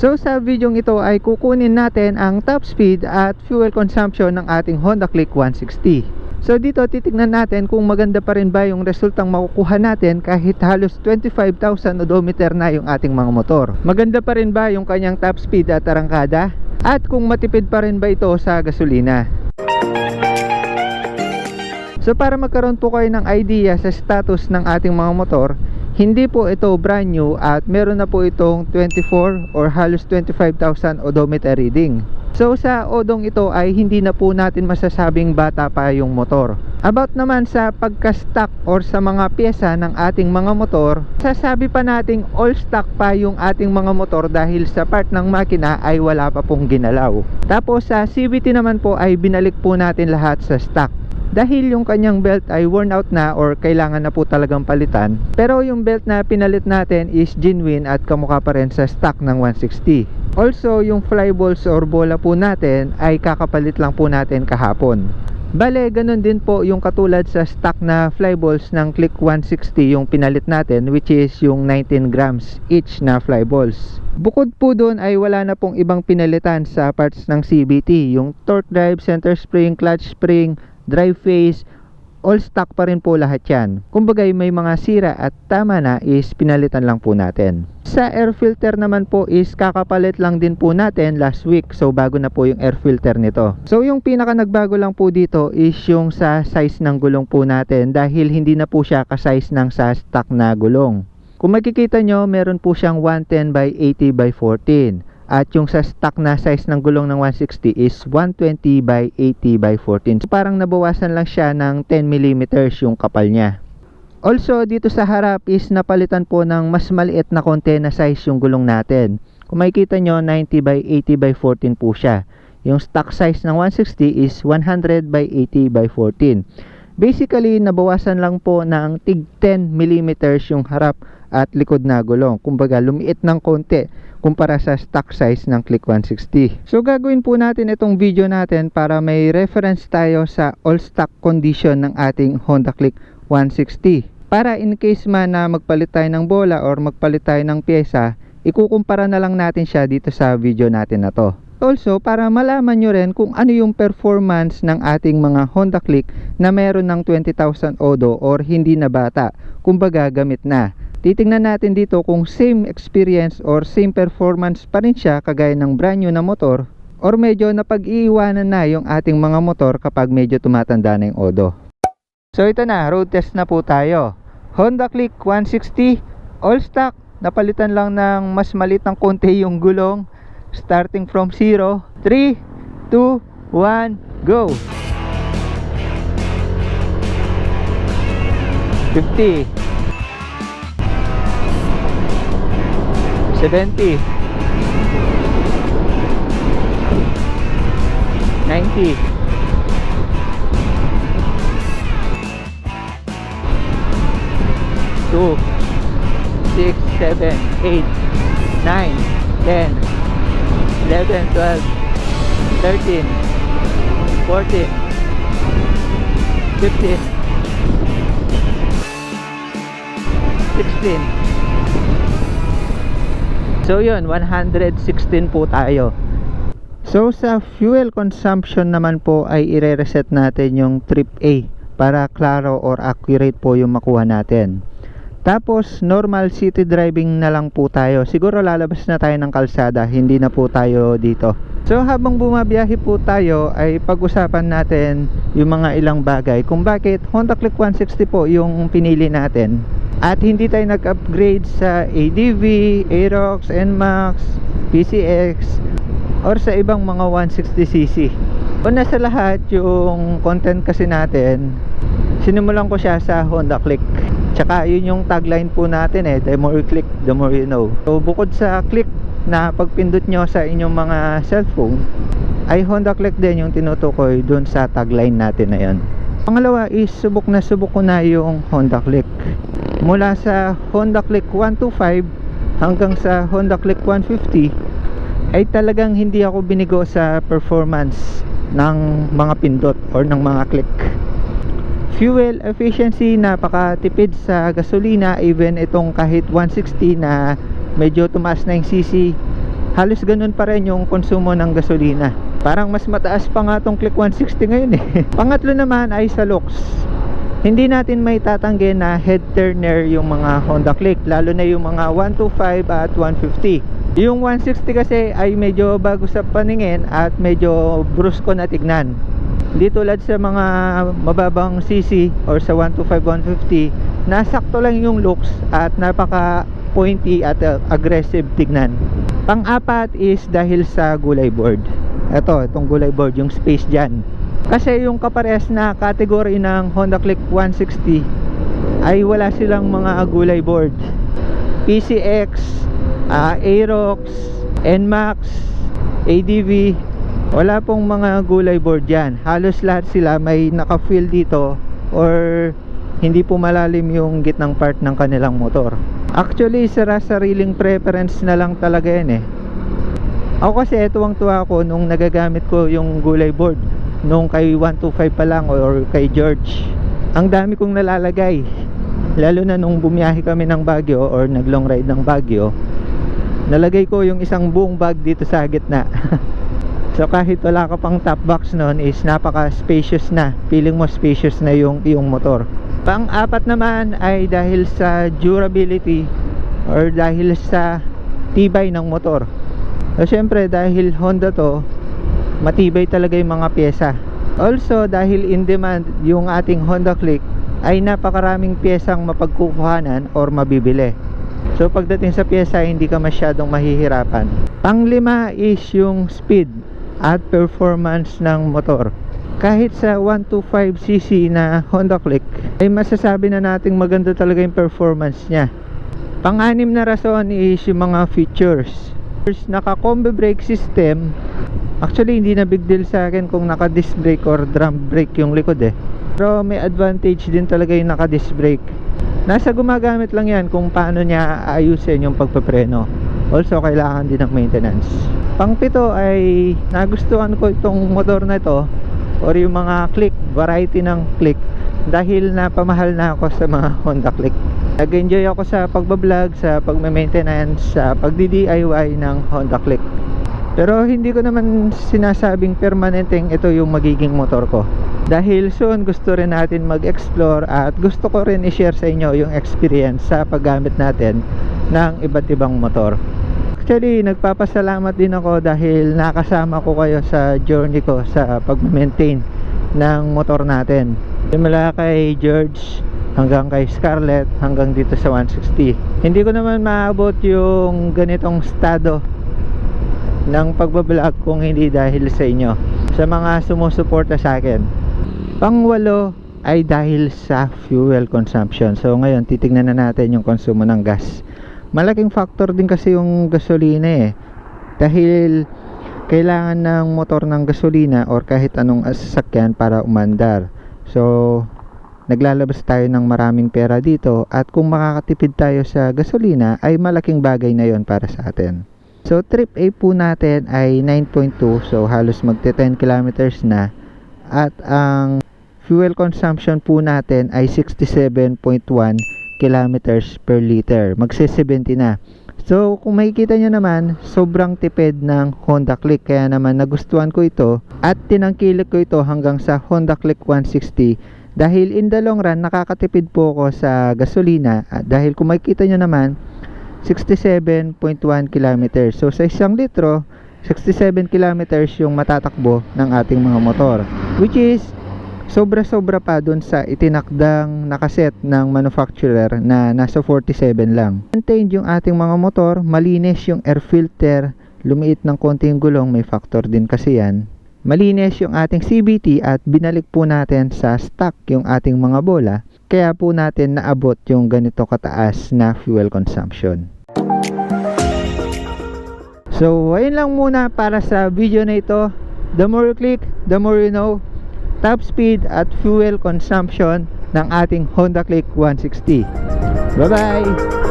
So sa videong ito ay kukunin natin ang top speed at fuel consumption ng ating Honda Click 160. So dito titignan natin kung maganda pa rin ba yung resultang makukuha natin kahit halos 25,000 odometer na yung ating mga motor. Maganda pa rin ba yung kanyang top speed at arangkada? At kung matipid pa rin ba ito sa gasolina? So para magkaroon po kayo ng idea sa status ng ating mga motor, hindi po ito brand new at meron na po itong 24 or halos 25,000 odometer reading. So sa odong ito ay hindi na po natin masasabing bata pa yung motor. About naman sa pagka-stock or sa mga pyesa ng ating mga motor, sasabi pa nating all stock pa yung ating mga motor dahil sa part ng makina ay wala pa pong ginalaw. Tapos sa CVT naman po ay binalik po natin lahat sa stock. Dahil yung kanyang belt ay worn out na or kailangan na po talagang palitan. Pero yung belt na pinalit natin is genuine at kamukha pa rin sa stock ng 160. Also yung flyballs or bola po natin ay kakapalit lang po natin kahapon. Bale, ganun din po yung katulad sa stock na flyballs ng Click 160 yung pinalit natin, which is yung 19 grams each na flyballs. Bukod po doon ay wala na pong ibang pinalitan sa parts ng CVT. Yung torque drive, center spring, clutch spring, drive phase, all stock pa rin po lahat yan. Kumbaga may mga sira at tama na is pinalitan lang po natin. Sa air filter naman po is kakapalit lang din po natin last week. So bago na po yung air filter nito. So yung pinaka nagbago lang po dito is yung sa size ng gulong po natin, dahil hindi na po siya ka-size ng sa stock na gulong. Kung makikita nyo, meron po siyang 110 by 80 by 14. At yung sa stock na size ng gulong ng 160 is 120 by 80 by 14. So parang nabawasan lang siya ng 10mm yung kapal niya. Also dito sa harap is napalitan po ng mas maliit na konti na size yung gulong natin. Kung makikita nyo, 90 by 80 by 14 po siya. Yung stock size ng 160 is 100 by 80 by 14. Basically nabawasan lang po ng tig 10mm yung harap at likod na gulong. Kumbaga lumiit ng konti kumpara sa stock size ng Click 160. So gagawin po natin itong video natin para may reference tayo sa all stock condition ng ating Honda Click 160. Para in case man na magpalit tayo ng bola or magpalit tayo ng pyesa, ikukumpara na lang natin siya dito sa video natin na to. Also para malaman nyo rin kung ano yung performance ng ating mga Honda Click na meron ng 20,000 odo or hindi na bata, kumbaga gamit na. Titingnan natin dito kung same experience or same performance pa rin siya kagaya ng brand new na motor, or medyo napag-iiwanan na yung ating mga motor kapag medyo tumatanda na yung odo. So ito na, road test na po tayo. Honda Click 160 all stock, napalitan lang ng mas maliit ng konti yung gulong. Starting from 0, 3, 2, 1, go! 50, 70, 90, 2, 6, 7, 8, 9, 10, 11, 12, 13, 14, 15, 16. So yun, 116 po tayo. So sa fuel consumption naman po ay ire-reset natin yung trip A para klaro or accurate po yung makuha natin. Tapos normal city driving na lang po tayo. Siguro lalabas na tayo ng kalsada, hindi na po tayo dito. So habang bumabiyahe po tayo ay pag-usapan natin yung mga ilang bagay kung bakit Honda Click 160 po yung pinili natin. At hindi tayo nag-upgrade sa ADV, Aerox, NMAX, PCX or sa ibang mga 160cc. Una sa lahat, yung content kasi natin, sinimulan ko siya sa Honda Click. Tsaka yun yung tagline po natin the more you click, the more you know. So bukod sa click na pagpindot nyo sa inyong mga cellphone, ay Honda Click din yung tinutukoy dun sa tagline natin na yun. Pangalawa is subok na subok ko na yung Honda Click. Mula sa Honda Click 125 hanggang sa Honda Click 150 ay talagang hindi ako binigo sa performance ng mga pindot or ng mga click. Fuel efficiency, napakatipid sa gasolina. Even itong kahit 160 na medyo tumaas na yung CC, halos ganun pa rin yung konsumo ng gasolina. Parang mas mataas pa nga tong Click 160 ngayon eh. Pangatlo naman ay sa looks. Hindi natin may tatanggi na head turner yung mga Honda Click, lalo na yung mga 125 at 150. Yung 160 kasi ay medyo bago sa paningin at medyo brusko na tignan. Hindi tulad sa mga mababang CC or sa 125, 150, nasakto lang yung looks at napaka pointy at aggressive tignan. Pang-apat is dahil sa gulay board. Itong gulay board, yung space dyan. Kasi yung kaparehas na category ng Honda Click 160 ay wala silang mga gulay board. PCX, Aerox, NMAX, ADV, wala pong mga gulay board yan. Halos lahat sila may naka-fill dito or hindi po malalim yung gitnang part ng kanilang motor. Actually, sariling preference na lang talaga yan eh. Ako kasi tuwang-tuwa ako nung nagagamit ko yung gulay board nung kay 125 pa lang or kay George. Ang dami kong nalalagay, lalo na nung bumiyahe kami ng Baguio or nag-long ride ng Baguio. Nalagay ko yung isang buong bag dito sa gitna. So kahit wala ka pang top box nun is napaka spacious na. Feeling mo spacious na yung iyong motor. Pang-apat naman ay dahil sa durability or dahil sa tibay ng motor. So syempre dahil Honda to, matibay talaga yung mga pyesa. Also dahil in demand yung ating Honda Click, ay napakaraming pyesang mapagkukuhanan or mabibili. So pagdating sa pyesa, hindi ka masyadong mahihirapan. Pang-lima is yung speed at performance ng motor. Kahit sa 125cc na Honda Click, ay masasabi na nating maganda talaga yung performance niya. Pang-anim na rason is yung mga features. First, naka-combi brake system. Actually, hindi na big deal sa akin kung naka-disc brake or drum brake yung likod eh. Pero may advantage din talaga yung naka-disc brake. Nasa gumagamit lang yan kung paano niya ayusin yung pagpapreno. Also, kailangan din ng maintenance. Pang-pito ay nagustuhan ko itong motor na ito or yung mga Click, variety ng Click, dahil napamahal na ako sa mga Honda Click. Nag-enjoy ako sa pagbablog, sa pagme-maintenance, sa pagdi-DIY ng Honda Click. Pero hindi ko naman sinasabing permanenteng ito yung magiging motor ko. Dahil soon gusto rin natin mag-explore at gusto ko rin i-share sa inyo yung experience sa paggamit natin ng iba't ibang motor. Actually, nagpapasalamat din ako dahil nakasama ko kayo sa journey ko sa pag-maintain ng motor natin. Simula kay George hanggang kay Scarlett hanggang dito sa 160. Hindi ko naman maabot yung ganitong estado ng pagbablog kung hindi dahil sa inyo, sa mga sumusuporta sa akin. Pang-walo ay dahil sa fuel consumption. So ngayon titignan na natin yung konsumo ng gas. Malaking factor din kasi yung gasolina eh, dahil kailangan ng motor ng gasolina or kahit anong sasakyan para umandar. So naglalabas tayo ng maraming pera dito, at kung makakatipid tayo sa gasolina ay malaking bagay na yon para sa atin. So trip A po natin ay 9.2, so halos magte 10 kilometers na, at ang fuel consumption po natin ay 67.1 kilometers per liter, magse 70 na. So kung makikita nyo naman, sobrang tipid ng Honda Click, kaya naman nagustuhan ko ito at tinangkilik ko ito hanggang sa Honda Click 160. Dahil in the long run, nakakatipid po ako sa gasolina. Dahil kung makikita nyo naman, 67.1 kilometers. So sa 1 litro, 67 kilometers yung matatakbo ng ating mga motor, which is sobra-sobra pa dun sa itinakdang nakaset ng manufacturer na nasa 47 lang. Maintained yung ating mga motor, malinis yung air filter, lumiit ng konti yung gulong, may factor din kasi yan. Malinis yung ating CVT at binalik po natin sa stock yung ating mga bola, kaya po natin naabot yung ganito kataas na fuel consumption. So ayun lang muna para sa video na ito. The more you click, the more you know. Top speed at fuel consumption ng ating Honda Click 160. Bye bye!